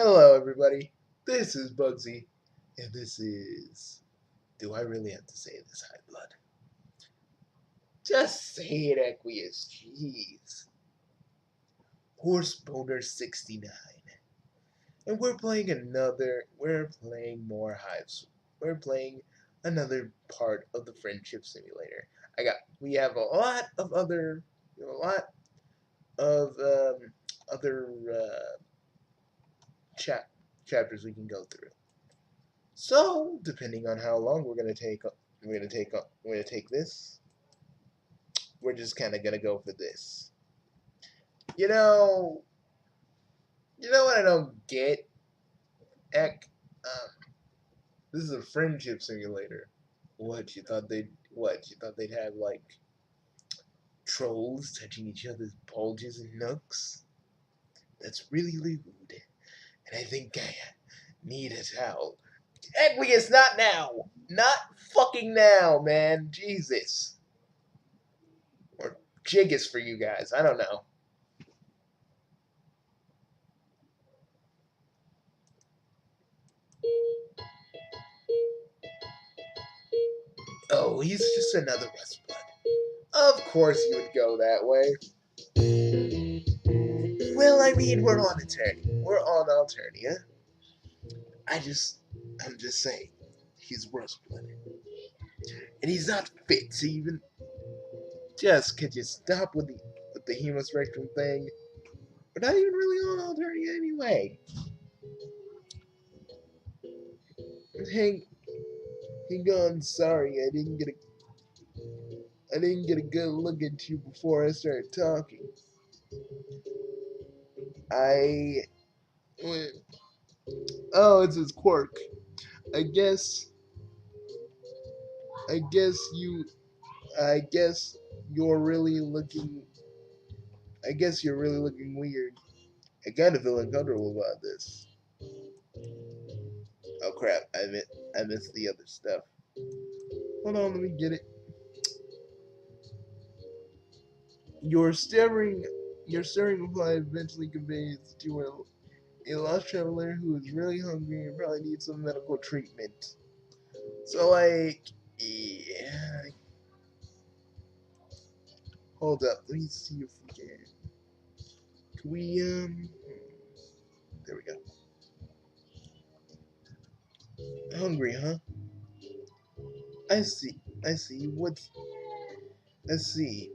Hello, everybody. This is Bugsy, and this is. Do I really have to say this, High Blood? Just say it, equius. Jeez. Horse Boner 69. And we're playing another. We're playing more Hives. We're playing another part of the Friendship Simulator. We have a lot of other. A lot of other chap chapters we can go through. So, depending on how long we're gonna take this. We're just kind of gonna go for this. You know, you know what I don't get, Eck. This is a friendship simulator. What you thought they'd have like trolls touching each other's bulges and nooks? That's really lewd, and I think I need a towel. Equius, not now, not fucking now, man. Jesus. Or Jiggis for you guys. I don't know. Oh, he's just another Westblood. Of course you would go that way. Well, I mean, we're on Eternia. We're on Alternia. I'm just saying, he's Westblood. And he's not fit to even. Just, could you stop with the hemospectrum thing? We're not even really on Alternia anyway. Hang on, sorry, I didn't get a good look at you before I started talking. Oh, it's his quirk. I guess, I guess you, I guess you're really looking, I guess you're really looking weird. I kinda feel uncomfortable about this. Oh crap, I missed the other stuff. Hold on, let me get it. Your staring, your staring reply eventually conveys to a lost traveler who is really hungry and probably needs some medical treatment. So like, yeah. Hold up, let me see if we can we, there we go. Hungry, huh? I see. I see. Let's see.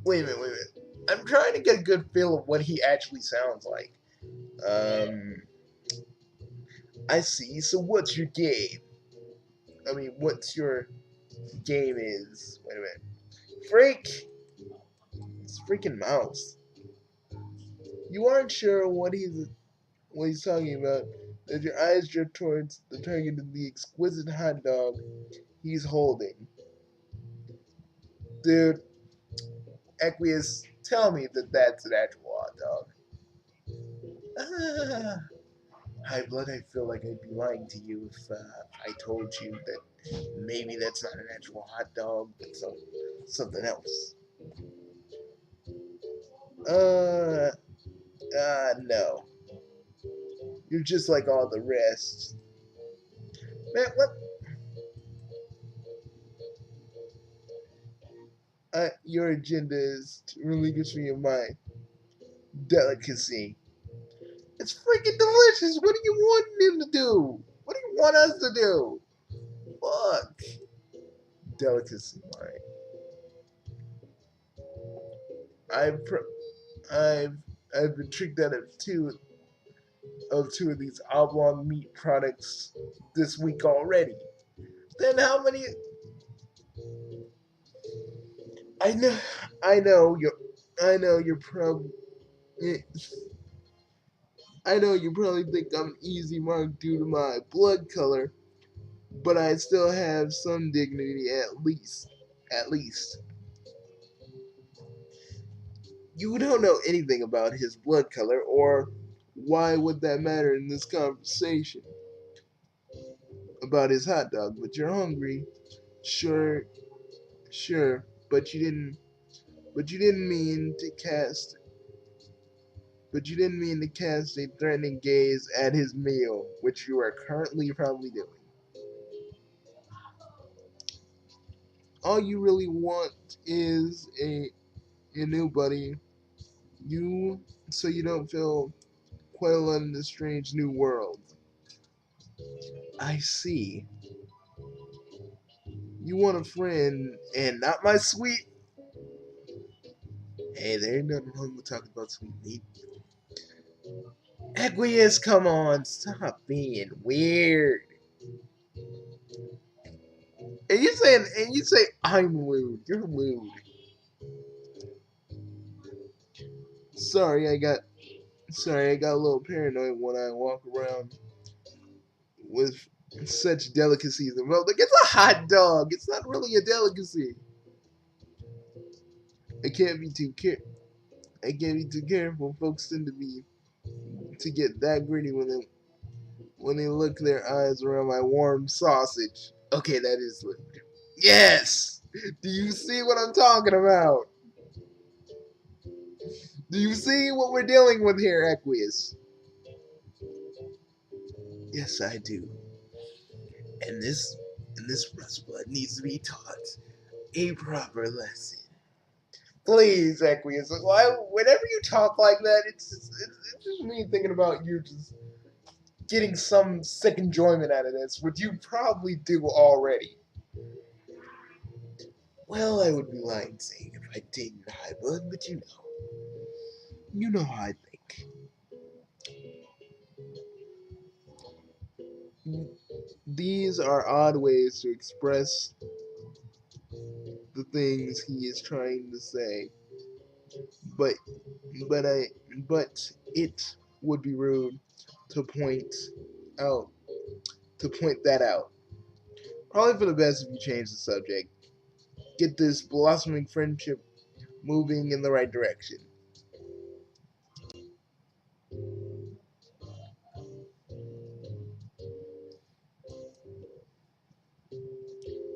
Wait a minute, wait a minute. I'm trying to get a good feel of what he actually sounds like. Um, I see. So what's your game? I mean, what's your game is? Wait a minute. Freak! It's freaking mouse. You aren't sure what he's talking about. As your eyes drift towards the target of the exquisite hot dog he's holding. Dude, Equius, tell me that that's an actual hot dog. Ah, High Blood, I feel like I'd be lying to you if I told you that maybe that's not an actual hot dog, but something else. Uh, no. You're just like all the rest. Man, what? Your agenda is to relinquish me of my delicacy. It's freaking delicious. What do you want him to do? What do you want us to do? Fuck. Delicacy, right? I've I've I've been tricked out of two of these oblong meat products this week already. Then how many? I know, I know you're probably. I know you probably think I'm an easy mark due to my blood color, but I still have some dignity at least. At least. You don't know anything about his blood color, or why would that matter in this conversation about his hot dog? But you're hungry. Sure, sure, but you didn't mean to cast but you didn't mean to cast a threatening gaze at his meal, which you are currently probably doing. All you really want is a new buddy. So you don't feel quite alone in this strange new world. I see. You want a friend, and not my sweet. Hey, there ain't nothing wrong with talking about sweet meat. Equius, come on, stop being weird. And you say I'm lewd. You're lewd. Sorry, I got a little paranoid when I walk around with such delicacies involved. Like, it's a hot dog. It's not really a delicacy. I can't be too careful. Folks tend to get that greedy when they look their eyes around my warm sausage. Okay, that is lewd. Yes. Do you see what I'm talking about? Do you see what we're dealing with here, Equius? Yes, I do. And this rustblood needs to be taught a proper lesson. Please, Equius. Why? Whenever you talk like that, it's just me thinking about you just getting some sick enjoyment out of this, which you probably do already. Well, I would be lying saying if I didn't, I would, but you know how I think. These are odd ways to express the things he is trying to say, but but I but it would be rude to out point that out. Probably for the best if you change the subject. Get this blossoming friendship moving in the right direction.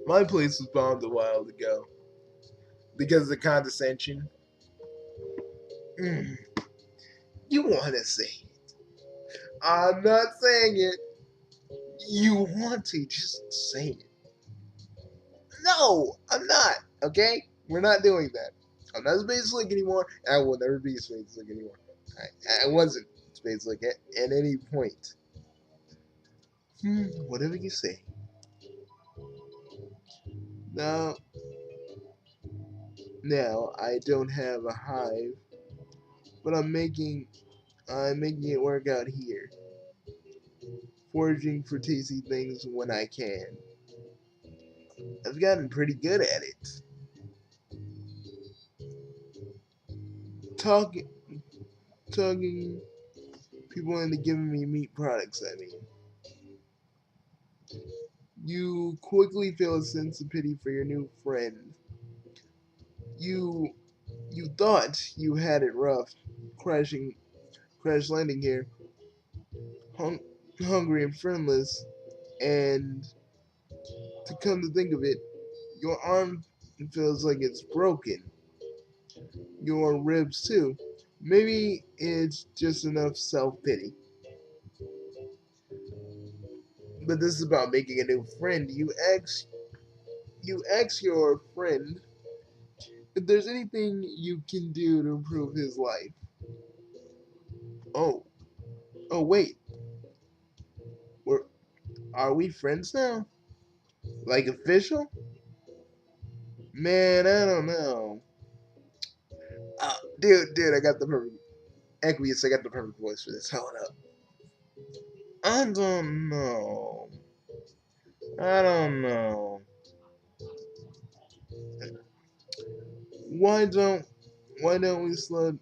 My place was bombed a while ago because of the condescension. Mm, you want to say it? I'm not saying it. You want to just say it? No, I'm not. Okay, we're not doing that. I'm not a Space Link anymore, and I will never be a Space Link anymore. I wasn't Space Link at any point. Whatever you say. Now, I don't have a hive, but I'm making it work out here, foraging for tasty things when I can. I've gotten pretty good at it. Talking, talking people into giving me meat products. I mean, you quickly feel a sense of pity for your new friend. You you thought you had it rough, crash landing here, hung, hungry and friendless, and to come to think of it, your arm feels like it's broken. Your ribs too. Maybe it's just enough self-pity. But this is about making a new friend. You ask your friend if there's anything you can do to improve his life. Oh, wait. We're Are we friends now? Like official? Man, I don't know. Dude, I got the perfect Equius. I got the perfect voice for this. Hold up. I don't know. I don't know. Why don't why don't we slow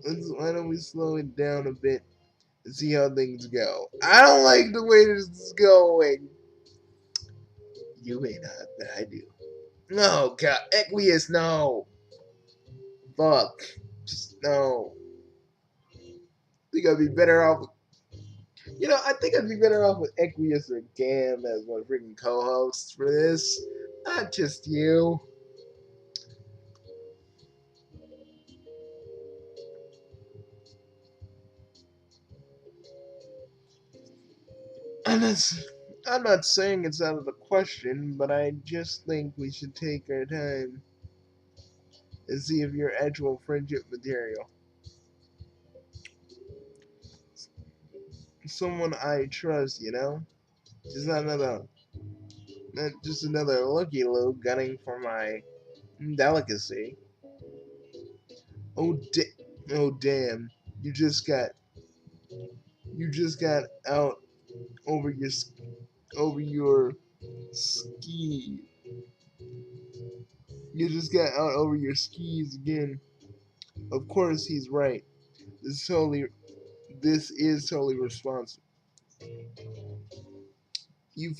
why don't we slow it down a bit and see how things go? I don't like the way this is going. You may not, but I do. No, God, Equius, no. Fuck. Just no. Think I'd be better off. I think I'd be better off with Equius or Gam as my freaking co-hosts for this. Not just you. I'm not, I'm not saying it's out of the question, but I just think we should take our time and see if you're actual friendship material. Someone I trust, you know? Just not just another looky loo gunning for my delicacy. Oh, oh damn! You just got out over your over your ski. You just got out over your skis again. Of course, he's right. This is totally this is totally responsible. You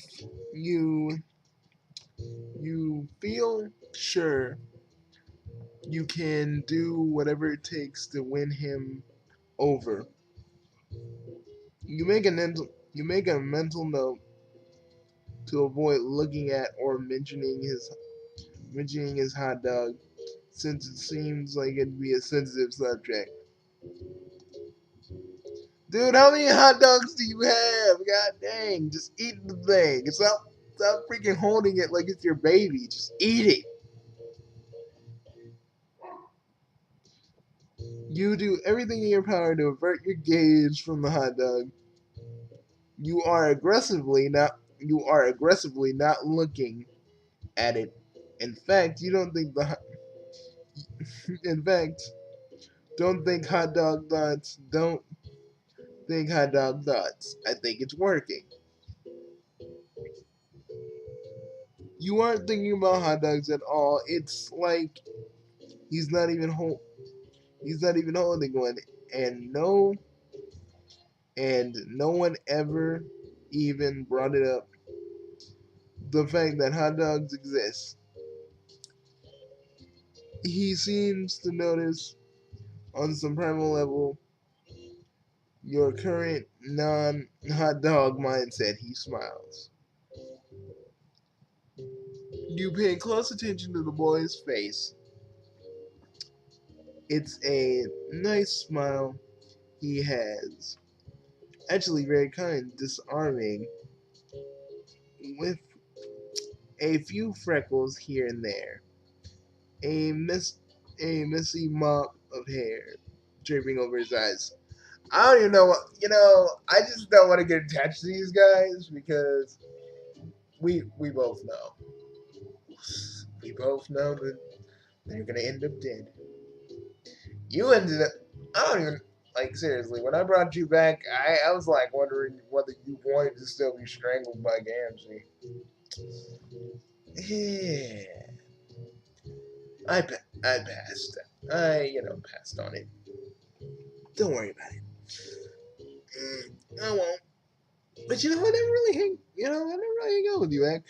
you you feel sure you can do whatever it takes to win him over. You make a mental note to avoid looking at or mentioning his hot dog, since it seems like it'd be a sensitive subject. Dude, how many hot dogs do you have? God dang, just eat the thing. Stop freaking holding it like it's your baby. Just eat it. You do everything in your power to avert your gaze from the hot dog. You are aggressively not looking at it. In fact, you don't think the in fact, don't think hot dog thoughts. Don't think hot dog thoughts. I think it's working. You aren't thinking about hot dogs at all. It's like he's not even holding one, and no one ever even brought it up. The fact that hot dogs exist. He seems to notice on some primal level your current non-hot dog mindset. He smiles. You pay close attention to the boy's face. It's a nice smile he has. Actually, very kind, disarming, with a few freckles here and there. A messy mop of hair draping over his eyes. I don't even know what I just don't want to get attached to these guys because we both know. We both know that they're gonna end up dead. You ended up. I don't even like seriously. When I brought you back, I was like wondering whether you wanted to still be strangled by Gamgee. Yeah, I passed. Passed on it. Don't worry about it. I won't. But I never really hang out with you, Ek.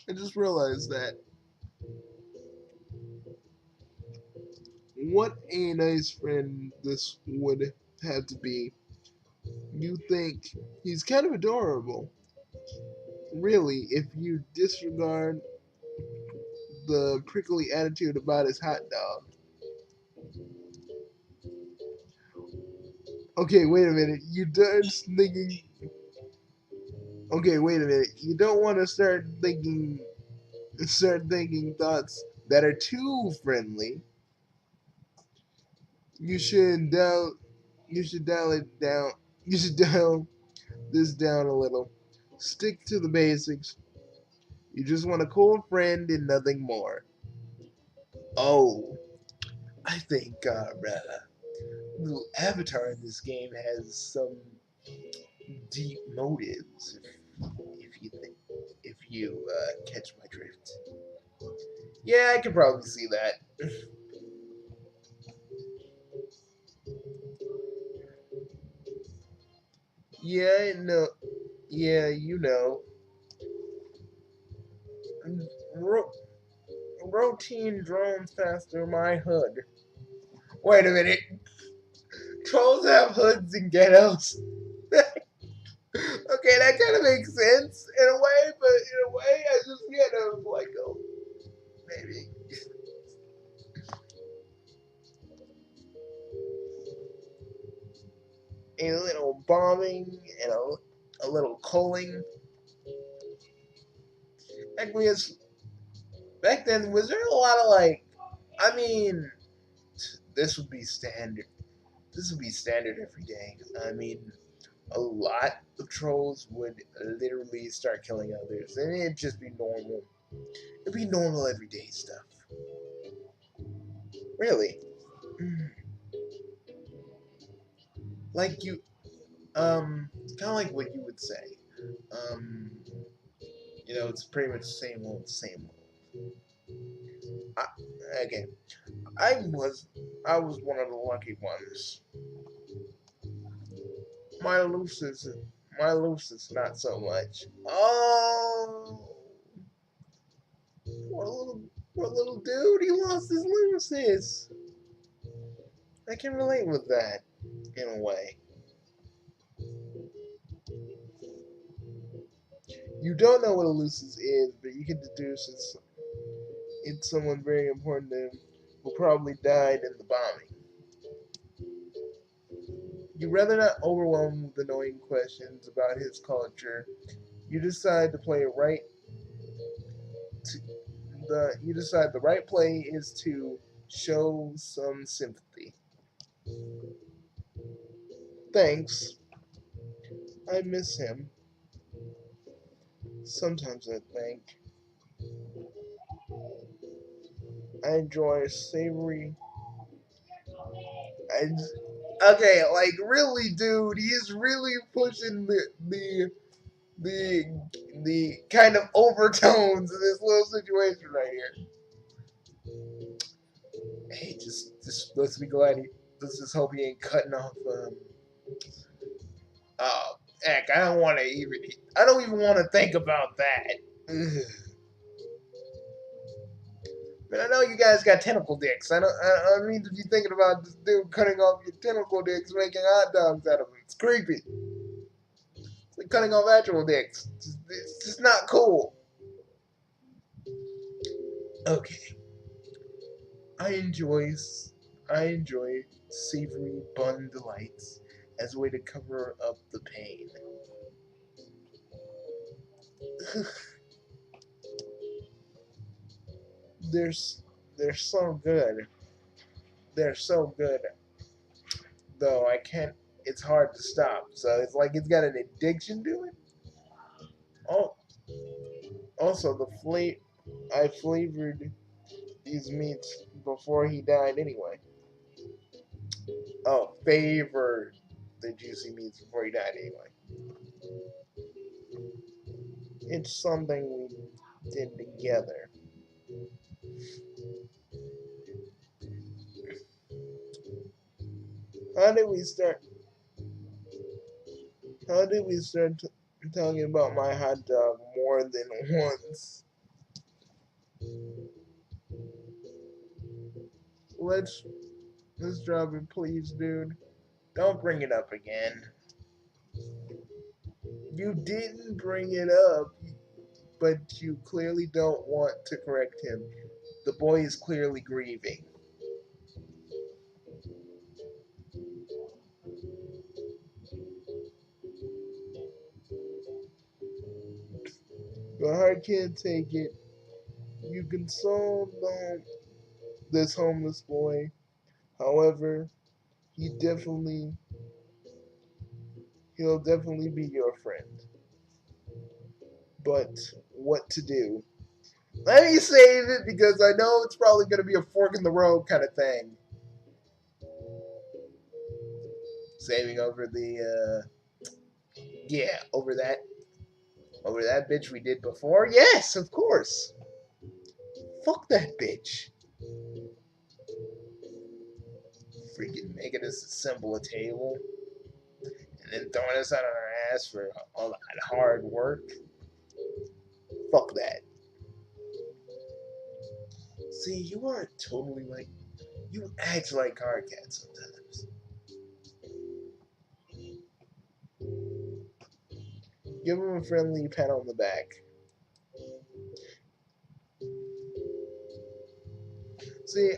I just realized that. What a nice friend this would have to be. You think he's kind of adorable. Really, if you disregard the prickly attitude about his hot dog. Okay, wait a minute. Okay, wait a minute. You don't want to start thinking thoughts that are too friendly. You should dial you should dial it down. You should dial this down a little. Stick to the basics. You just want a cool friend and nothing more. Oh, I think little avatar in this game has some deep motives. If you catch my drift. Yeah, I can probably see that. Yeah, no. Yeah, Ro- routine drones pass through my hood. Wait a minute. Trolls have hoods and ghettos. Okay, that kind of makes sense in a way, but in a way, I just like, oh, maybe. A little bombing and a little culling. Equius, back then, was there a lot of like, I mean, this would be standard. This would be standard every day. I mean, a lot of trolls would literally start killing others, and it'd just be normal. It'd be normal everyday stuff. Really. Like you, kind of like what you would say. Um, it's pretty much the same old. I, again, I was, I was one of the lucky ones. My Lucis, my Lucis, not so much. Oh, poor little, poor little dude, he lost his Lucis. I can relate with that, in a way. You don't know what a Lucis is, but you can deduce it's someone very important to him who probably died in the bombing. You'd rather not overwhelm him with annoying questions about his culture. You decide to play it right. To, you decide the right play is to show some sympathy. Thanks. I miss him. Sometimes I think I enjoy savory. Okay, like really, dude, he is really pushing the the kind of overtones in this little situation right here. Hey, just let's be glad he. Let's just hope he ain't cutting off. Oh, heck, I don't want to even. I don't even want to think about that. Ugh. But I know you guys got tentacle dicks. I mean to be thinking about this dude cutting off your tentacle dicks, making hot dogs out of them. It's creepy. It's like cutting off actual dicks. It's just not cool. Okay. I enjoy I enjoy savory bun delights as a way to cover up the pain. they're they're so good. They're so good. Though I can't. It's hard to stop. So it's like it's got an addiction to it. Oh, also the I flavored these meats before he died anyway. Oh, favored the juicy meats before he died anyway. It's something we did together. How did we start? How did we start talking about my hot dog more than once? Let's let's drop it, please, dude. Don't bring it up again. You didn't bring it up, but you clearly don't want to correct him. The boy is clearly grieving. The heart can't take it. You console this homeless boy. However, he definitely he'll definitely be your friend. But what to do? Let me save it because I know it's probably going to be a fork in the road kind of thing. Saving over yeah, over that bitch we did before. Yes, of course. Fuck that bitch. Freaking making us assemble a table and then throwing us out on our ass for all that hard work. Fuck that. See, you are totally like you act like our cat sometimes. Give him a friendly pat on the back. See,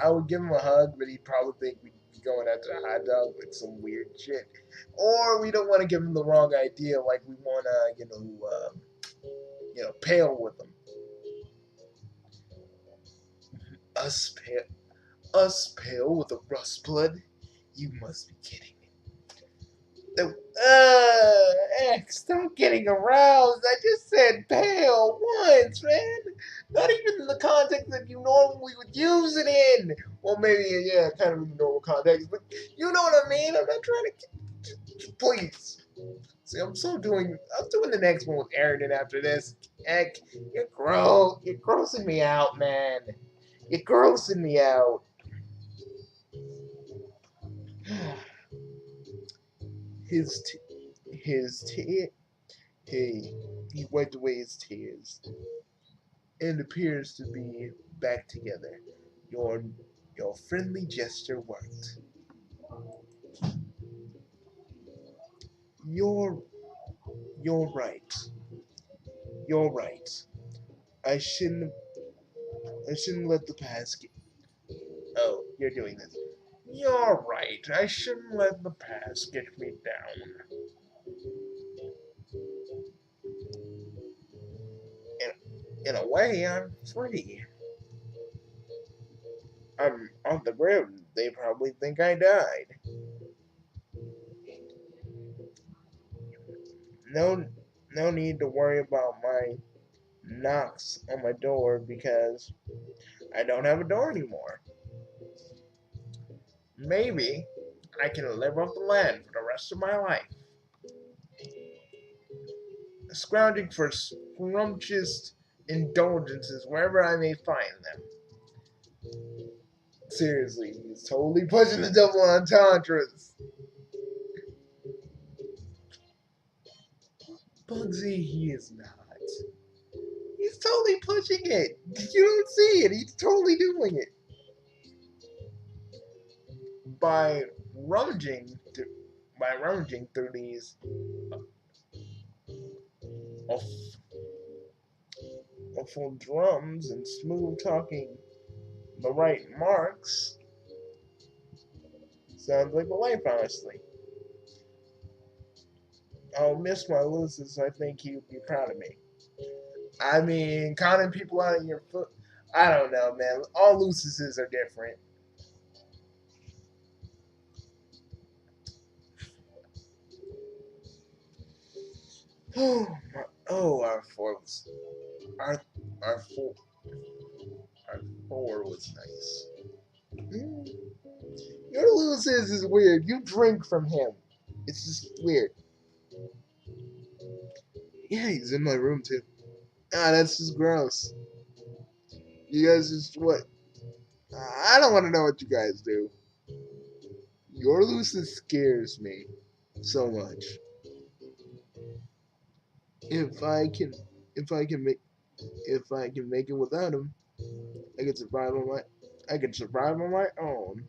I would give him a hug, but he'd probably think we going after a hot dog with some weird shit, or we don't want to give him the wrong idea, like we want to, pale with him. Us pale, us pale with a rust blood? You must be kidding. Stop getting aroused. I just said pale once, man. Not even in the context that you normally would use it in. Well, maybe, yeah, kind of in the normal context, but you know what I mean? I'm not trying to. Please. See, I'm doing the next one with Aaron after this. Heck, you're grossing me out, man. You're grossing me out. His, his tear. He wiped away his tears and appears to be back together. Your your friendly gesture worked. You're you're right. You're right. I shouldn't I shouldn't let the past get. Oh, you're doing this. You're right. I shouldn't let the past get me down. In a way, I'm free. I'm on the rim. They probably think I died. No, no need to worry about my knocks on my door because I don't have a door anymore. Maybe I can live off the land for the rest of my life, scrounging for scrumptious indulgences wherever I may find them. Seriously, he's totally pushing the double entendres. Bugsy, he is not. He's totally pushing it. You don't see it. He's totally doing it. By rummaging through, by rummaging through these awful drums and smooth talking the right marks, sounds like a life, honestly. I'll miss my Lucis. I think he would be proud of me. I mean, counting people out of your foot. I don't know, man. All Lucises are different. Oh, our four was our our four our four was nice. Mm. Your Lucis is weird. You drink from him. It's just weird. Yeah, he's in my room too. Ah, that's just gross. You guys just what? I don't want to know what you guys do. Your Lucis scares me so much. If I can, if I can make, if I can make it without him, I could survive on my, I could survive on my own.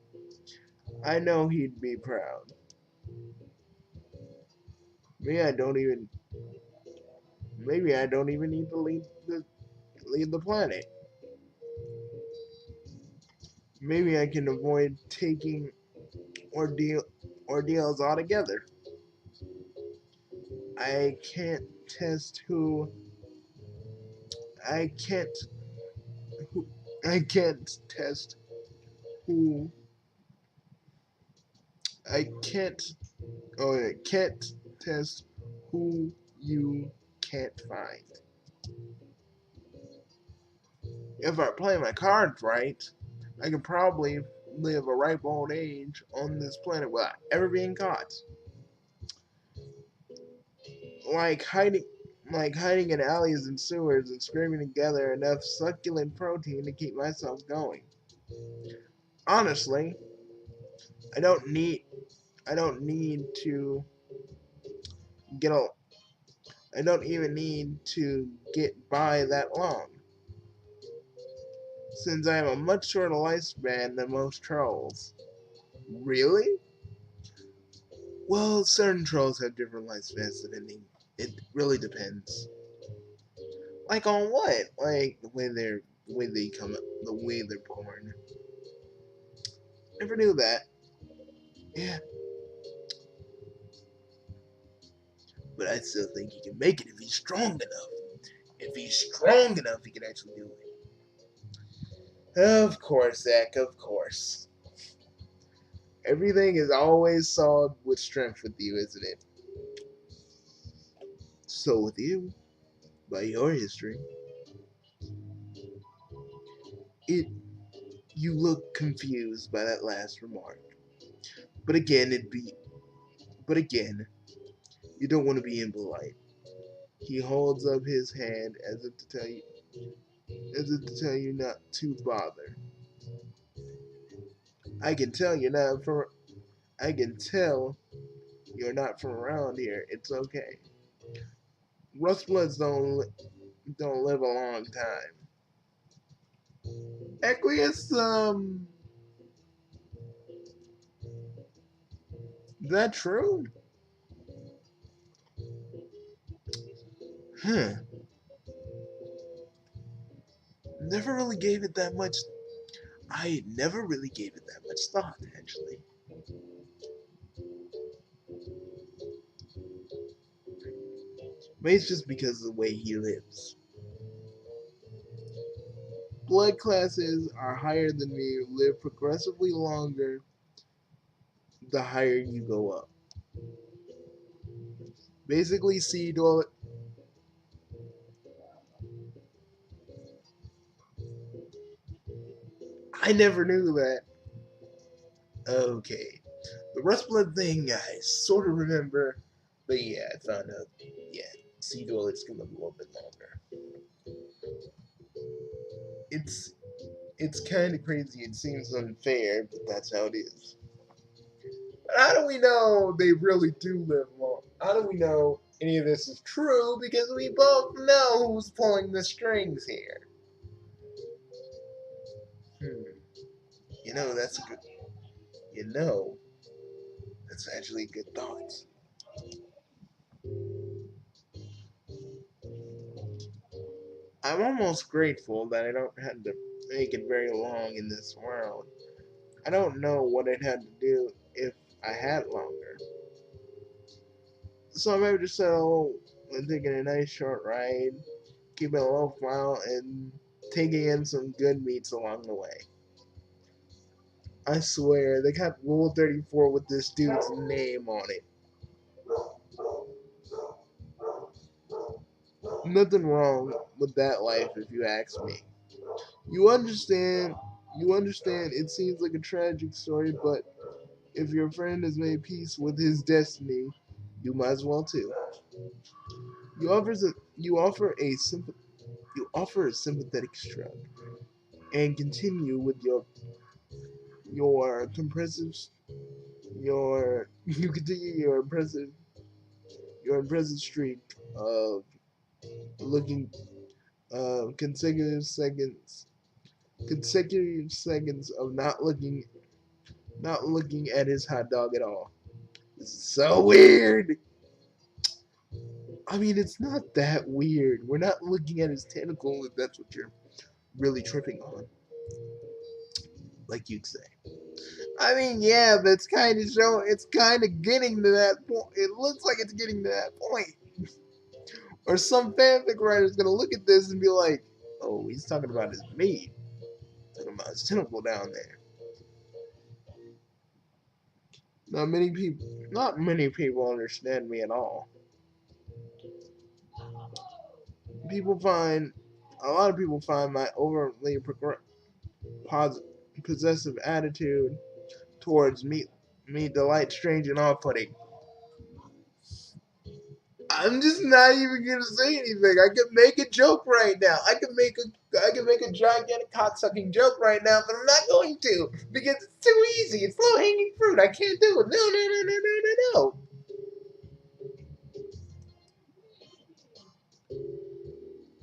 I know he'd be proud. Maybe I don't even, maybe I don't even need to leave the planet. Maybe I can avoid taking ordeals altogether. I can't test who I can't who I can't test who I can't I can't test who you can't find. If I play my cards right, I can probably live a ripe old age on this planet without ever being caught. Like hiding in alleys and sewers and screaming together enough succulent protein to keep myself going. Honestly, I don't need I don't need to get a I don't even need to get by that long, since I have a much shorter lifespan than most trolls. Really? Well, certain trolls have different lifespans depending. It really depends. Like on what? Like the way they come up, the way they're born. Never knew that. Yeah, but I still think he can make it if he's strong enough. If he's strong enough, he can actually do it. Of course, Zach, of course. Everything is always solved with strength with you, isn't it? So with you, by your history, it you look confused by that last remark. But again, you don't want to be impolite. He holds up his hand as if to tell you not to bother. I can tell you're not from I can tell you're not from around here. It's okay. Rustbloods don't live a long time. Equius, is that true? Huh. Never really gave it that much. I never really gave it that much thought, actually. Maybe it's just because of the way he lives. Blood classes are higher than me live progressively longer the higher you go up. Basically, sea dwell. I never knew that. Okay. The rust blood thing, I sort of remember. But yeah, I found out. Yeah, sea dwellers can live a little bit longer. It's it's kind of crazy. It seems unfair, but that's how it is. But how do we know they really do live long? How do we know any of this is true? Because we both know who's pulling the strings here. Hmm. You know, that's a good. You know, that's actually a good thought. I'm almost grateful that I don't have to make it very long in this world. I don't know what I'd have to do if I had longer. So I might just settle on taking a nice short ride, keeping a low smile, and taking in some good meats along the way. I swear, they got Rule 34 with this dude's name on it. Nothing wrong with that life, if you ask me. You understand, you understand, it seems like a tragic story, but if your friend has made peace with his destiny, you might as well too. You offers a, you offer a you offer a sympathetic shrug and continue with your compressive your you continue your impressive streak of looking consecutive seconds of not looking at his hot dog at all. This is so weird. I mean, it's not that weird. We're not looking at his tentacle if that's what you're really tripping on, like you'd say. I mean, yeah, but it's kind of getting to that point. It looks like it's getting to that point. Or some fanfic writer's gonna look at this and be like, oh, he's talking about his meat. Talking about his tentacle down there. Not many people understand me at all. People find, a lot of people find my overly possessive attitude towards me delight strange and off-putting. I'm just not even gonna say anything. I could make a joke right now. I can make a gigantic cock-sucking joke right now, but I'm not going to because it's too easy. It's low-hanging fruit. I can't do it. No.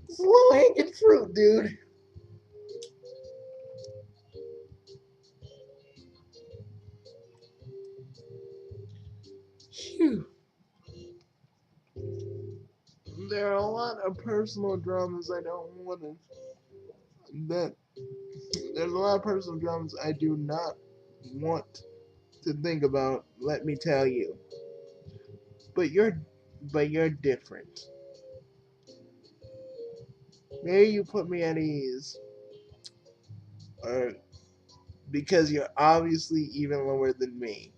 It's low-hanging fruit, dude. Phew. There are a lot of personal dramas I don't want to. That there's a lot of personal dramas I do not want to think about, let me tell you. But you're different. Maybe you put me at ease, or because you're obviously even lower than me.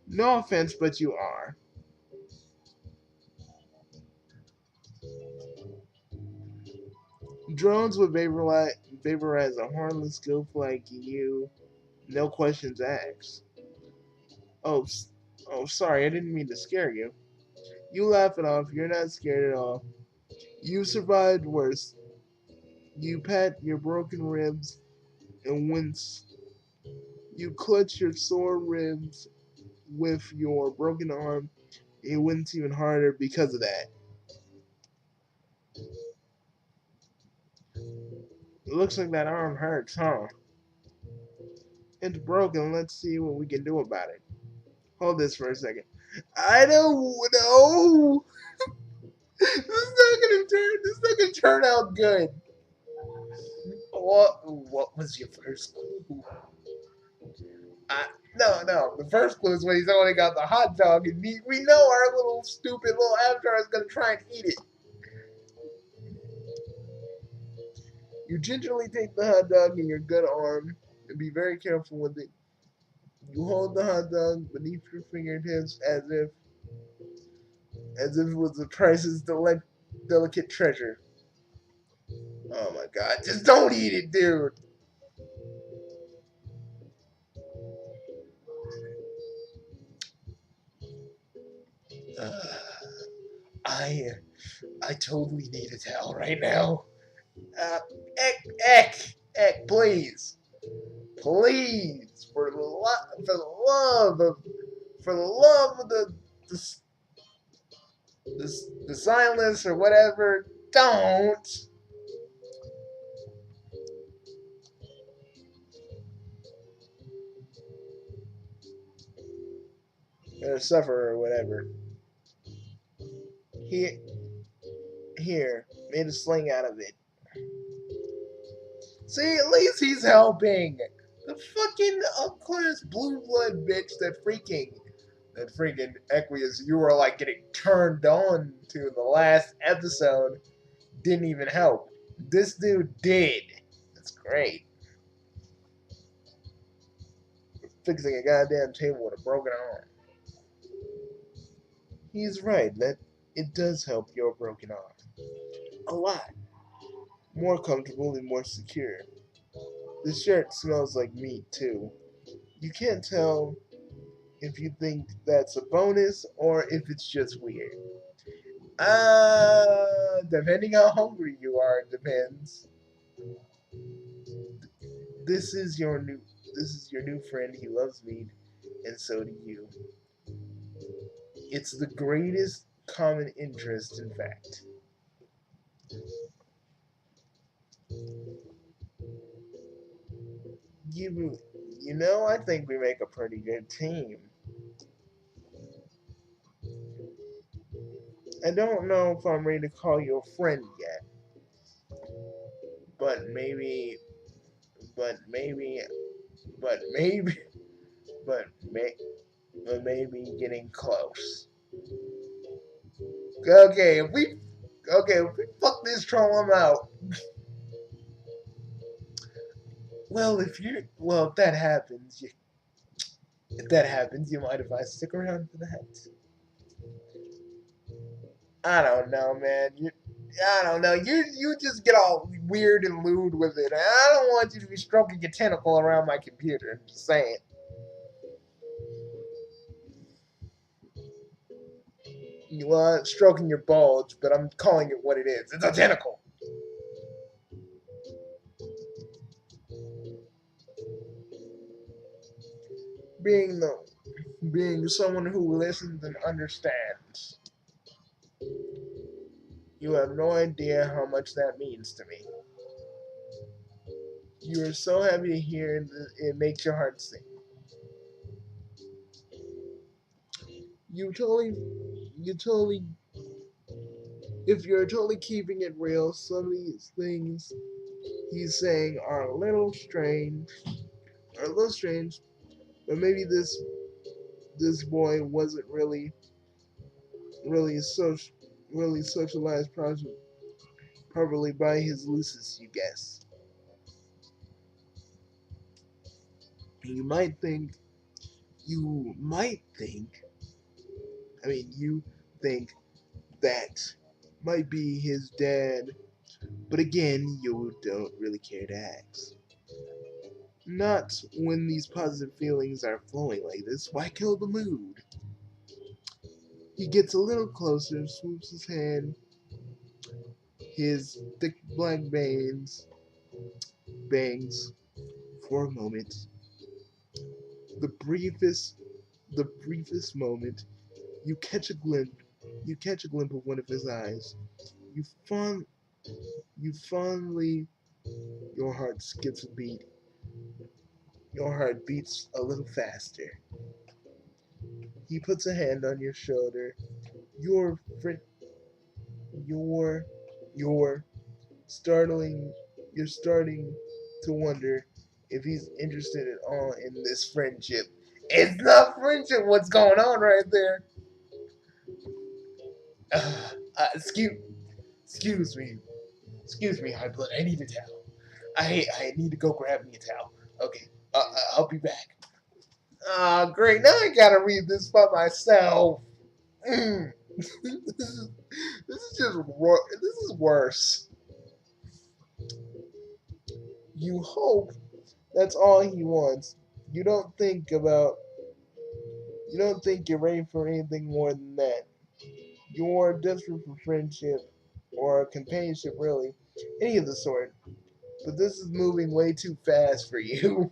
No offense, but you are. Drones would vaporize a harmless goof like you, no questions asked. Oh, sorry, I didn't mean to scare you. You laugh it off. You're not scared at all. You survived worse. You pat your broken ribs and wince. You clutch your sore ribs with your broken arm. And you wince even harder because of that. It looks like that arm hurts, huh? It's broken. Let's see what we can do about it. Hold this for a second. I don't know. This is not gonna turn out good. What was your first clue? No. The first clue is when he's only got the hot dog, and we know our little stupid little avatar is gonna try and eat it. You gingerly take the hot dog in your good arm and be very careful with it. You hold the hot dog beneath your fingertips as if it was the priceless delicate treasure. Oh my god, just don't eat it, dude. Uh, I I totally need a towel right now. Uh, please, please, for the love of the silence or whatever, don't. Or suffer or whatever. Here, here, made a sling out of it. See, at least he's helping. The fucking up-class blue blood bitch that freaking equius you were like getting turned on to in the last episode didn't even help. This dude did. That's great. Fixing a goddamn table with a broken arm. He's right, that it does help your broken arm. A lot. More comfortable and more secure. The shirt smells like meat, too. You can't tell if you think that's a bonus or if it's just weird. Depending how hungry you are, it depends. This is your new this is your new friend. He loves meat, and so do you. It's the greatest common interest, in fact. You you know, I think we make a pretty good team. I don't know if I'm ready to call you a friend yet, but maybe, but maybe, but maybe, but may, but maybe getting close. If we fuck this troll, I'm out. If that happens, you mind if I stick around for that? I don't know, man. I don't know. You just get all weird and lewd with it. I don't want you to be stroking your tentacle around my computer. I'm just saying. You are stroking your bulge, but I'm calling it what it is. It's a tentacle. Being the being someone who listens and understands. You have no idea how much that means to me. You are so happy to hear it makes your heart sing. You totally, you totally, if you're totally keeping it real, some of these things he's saying are a little strange. are a little strange, but maybe this boy wasn't really social really socialized properly by his lucis, you guess. And you think that might be his dad, but again, you don't really care to ask. Not when these positive feelings are flowing like this. Why kill the mood? He gets a little closer, swoops his hand, his thick black veins bangs for a moment. The briefest the briefest moment, you catch a glimpse of one of his eyes. You fond you fondly your heart skips a beat. Your heart beats a little faster. He puts a hand on your shoulder. Your friend your your startling you're starting to wonder if he's interested at all in this friendship. It's not friendship. What's going on right there? Uh, uh, excuse, excuse me, High Blood. I need a towel. I need to go grab me a towel. Okay, I'll be back. Ah, great. Now I gotta read this by myself. Mm. This is just this is worse. You hope that's all he wants. You don't think about. You don't think you're ready for anything more than that. You're desperate for friendship or companionship, really, any of the sort. But this is moving way too fast for you.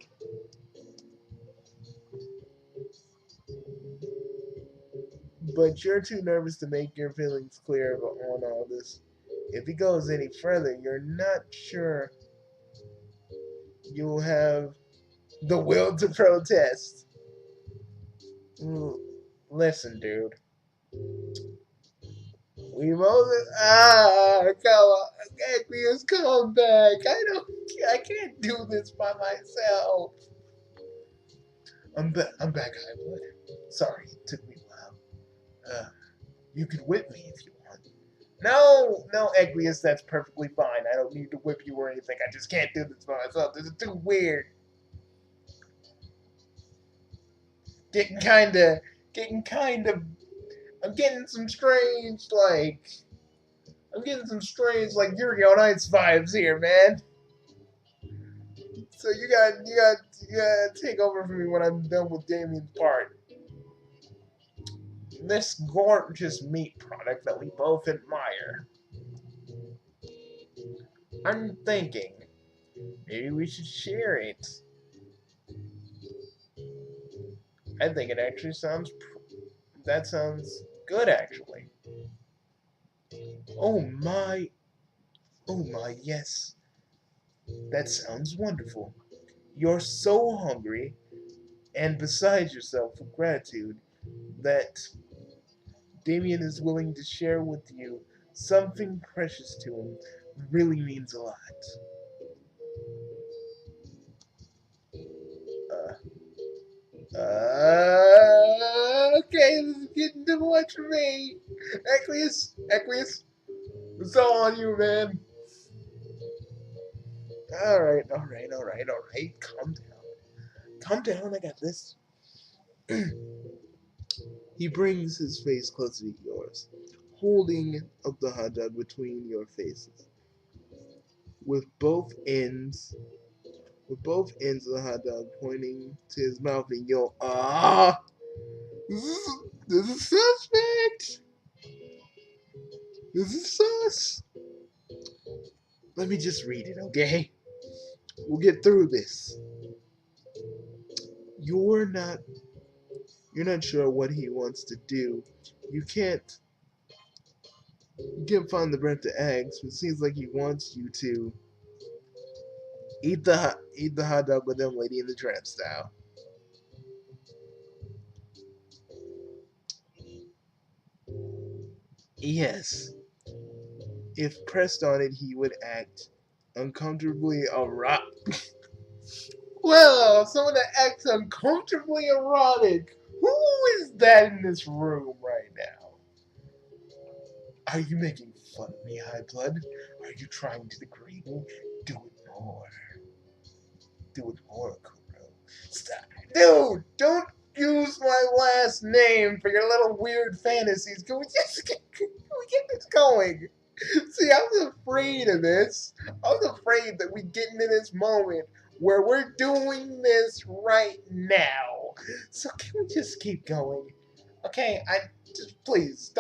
But you're too nervous to make your feelings clear on all this. If he goes any further, you're not sure you'll have the will to protest. Listen, dude. We both come on, Equius, come back. I can't do this by myself. I'm back, High Blood. Sorry, it took me a while. You can whip me if you want. No, Equius, that's perfectly fine. I don't need to whip you or anything. I just can't do this by myself. This is too weird. Getting kind of. I'm getting some strange, Yuri on Ice vibes here, man. So you got to take over for me when I'm done with Damien's part. This gorgeous meat product that we both admire. I'm thinking maybe we should share it. I think it actually that sounds good actually. Oh my, oh my, yes. That sounds wonderful. You're so hungry and beside yourself with gratitude that Damien is willing to share with you something precious to him really means a lot. Okay, this is getting too much for me. Equius, it's all on you, man. All right. Calm down. I got this. He brings his face closer to yours, holding up the hot dog between your faces, with both ends, of the hot dog pointing to his mouth, and you'll this is, this is suspect. This is sus. Let me just read it, okay? We'll get through this. You're not sure what he wants to do. You can't find the breath to ask, but it seems like he wants you to eat the hot dog with them, Lady in the Tramp style. Yes, if pressed on it, he would act uncomfortably alright. Well, someone that acts uncomfortably erotic. Who is that in this room right now? Are you making fun of me, High Blood? Are you trying to degrade me? Do it more. Do it more, Kuro. Stop. Dude, don't use my last name for your little weird fantasies. Can we get this going? See, I was afraid of this. I was afraid that we get into this moment where we're doing this right now. So can we just keep going? Okay, I just please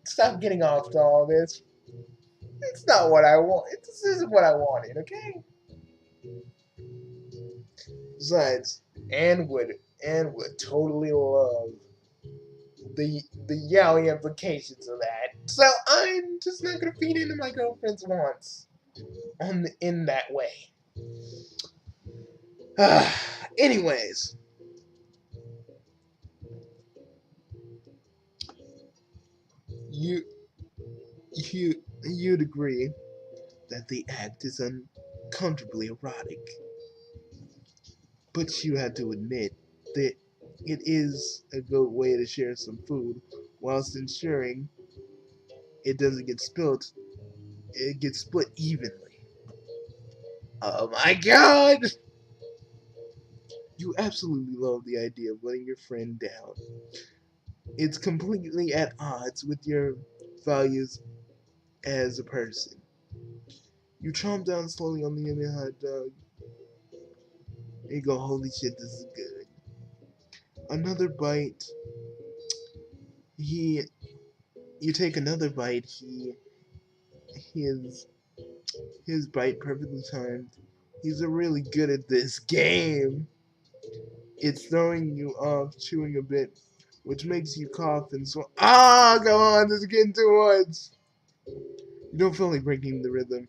stop getting off to all this. It's not what I want. This isn't what I wanted. Okay. Besides, Anne would totally love the yaoi implications of that. So I'm just not gonna feed into my girlfriend's wants in that way. Anyways, you you'd agree that the act is uncomfortably erotic, but you have to admit that it is a good way to share some food whilst ensuring it doesn't get spilled. It gets split evenly. Oh my god! You absolutely love the idea of letting your friend down. It's completely at odds with your values as a person. You chomp down slowly on the other hot dog. And you go, holy shit, this is good. Another bite. He, you take another bite. His, his bite perfectly timed. He's really good at this game. It's throwing you off, chewing a bit, which makes you cough and swallow. Ah, come on, this is getting too much. You don't feel like breaking the rhythm.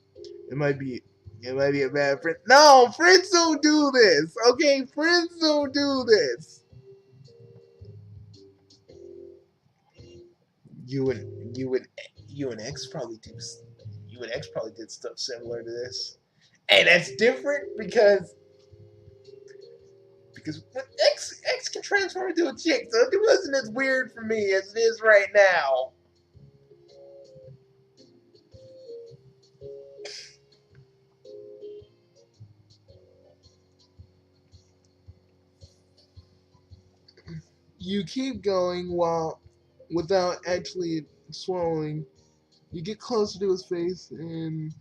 It might be a bad friend. No, friends don't do this. Okay, friends don't do this. You and you and you and X probably do. You and X probably did stuff similar to this. Hey, that's different because X can transform into a chick, so it wasn't as weird for me as it is right now. You keep going without actually swallowing. You get closer to his face, and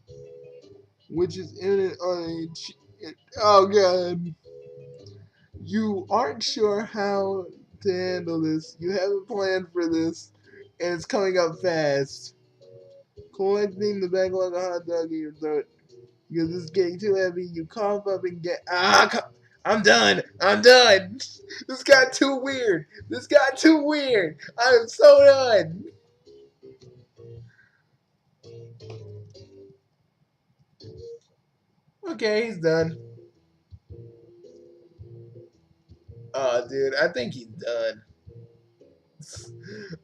which is imminent on a. Oh god. You aren't sure how to handle this. You haven't planned for this, and it's coming up fast. Collecting the bag like a hot dog in your throat because it's getting too heavy. You cough up and get I'm done. I'm done. This got too weird. This got too weird. I am so done. Okay, he's done. Oh, dude, I think he's done.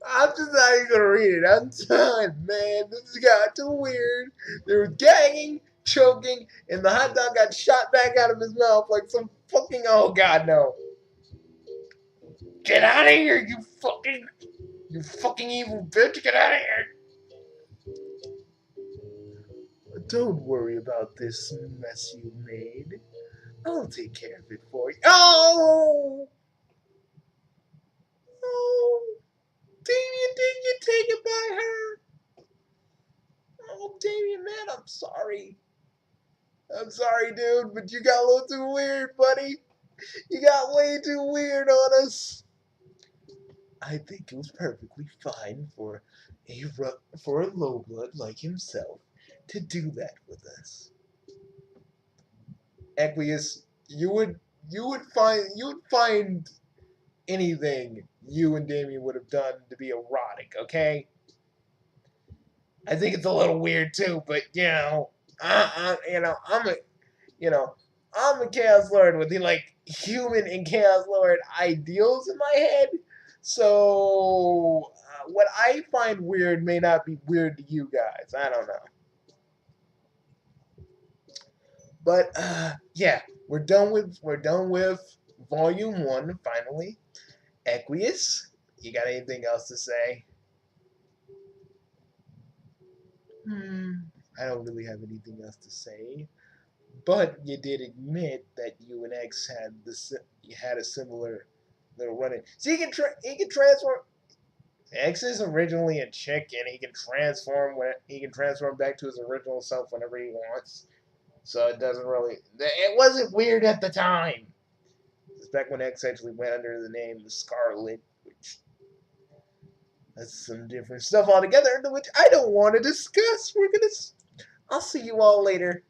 I'm just not even gonna read it. I'm done, man. This got too weird. There was gagging, choking, and the hot dog got shot back out of his mouth like some fucking. Oh god, no! Get out of here, you fucking evil bitch! Get out of here! Don't worry about this mess you made. I'll take care of it for you. Oh! Oh! Damien, didn't you take it by her? Oh, Damien, man, I'm sorry. I'm sorry, dude, but you got a little too weird, buddy. You got way too weird on us. I think it was perfectly fine for a low blood like himself to do that with us. Equius, you would find anything you and Damien would have done to be erotic, okay? I think it's a little weird too, but you know, I'm a Chaos Lord with the like human and Chaos Lord ideals in my head. So what I find weird may not be weird to you guys. I don't know. But yeah, we're done with volume 1 finally. Equius, you got anything else to say? I don't really have anything else to say. But you did admit that you and X had a similar little run-in. So he can transform. X is originally a chick, and he can transform back to his original self whenever he wants. So it doesn't really. It wasn't weird at the time. It's back when X actually went under the name Scarlet, which that's some different stuff altogether, which I don't want to discuss. I'll see you all later.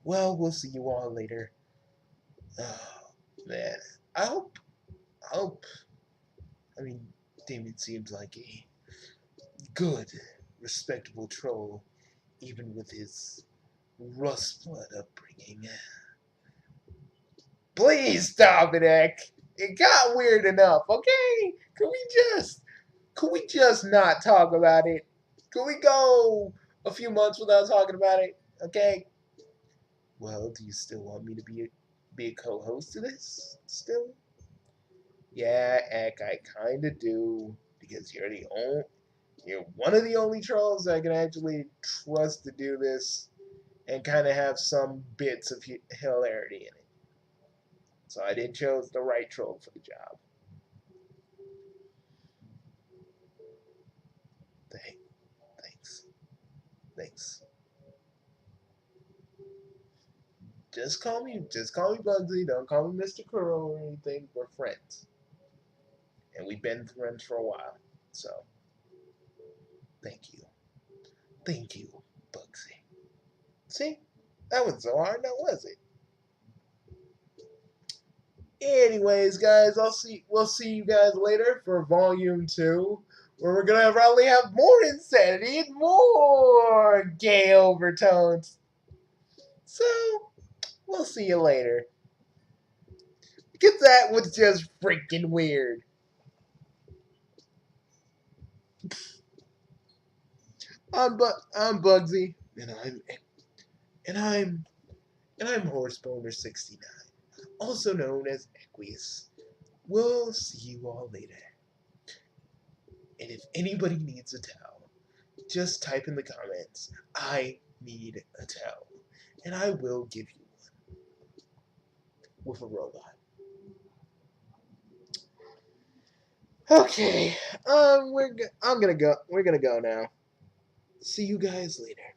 Well, we'll see you all later. Oh, man. I hope, I hope, I mean, Damien seems like a good, respectable troll, even with his rust blood upbringing. Please stop it, Ek. It got weird enough, okay? Could we just not talk about it? Could we go a few months without talking about it? Okay? Well, do you still want me to be a co-host to this? Still? Yeah, Ek, I kinda do. Because you're one of the only trolls I can actually trust to do this and kind of have some bits of hilarity in it. So I did chose the right troll for the job. Thanks. Thanks. Just call me Bugsy. Don't call me Mr. Kuro or anything. We're friends. And we've been friends for a while. So, thank you. Thank you, Bugsy. See? That wasn't so hard, now was it? Anyways, guys, we'll see you guys later for volume 2, where we're gonna probably have more insanity and more gay overtones. So, we'll see you later. Because that was just freaking weird. I'm Bugsy, and I'm Horseboner 69, also known as Equius. We'll see you all later. And if anybody needs a towel, just type in the comments, I need a towel, and I will give you one with a robot. Okay, I'm gonna go. We're gonna go now. See you guys later.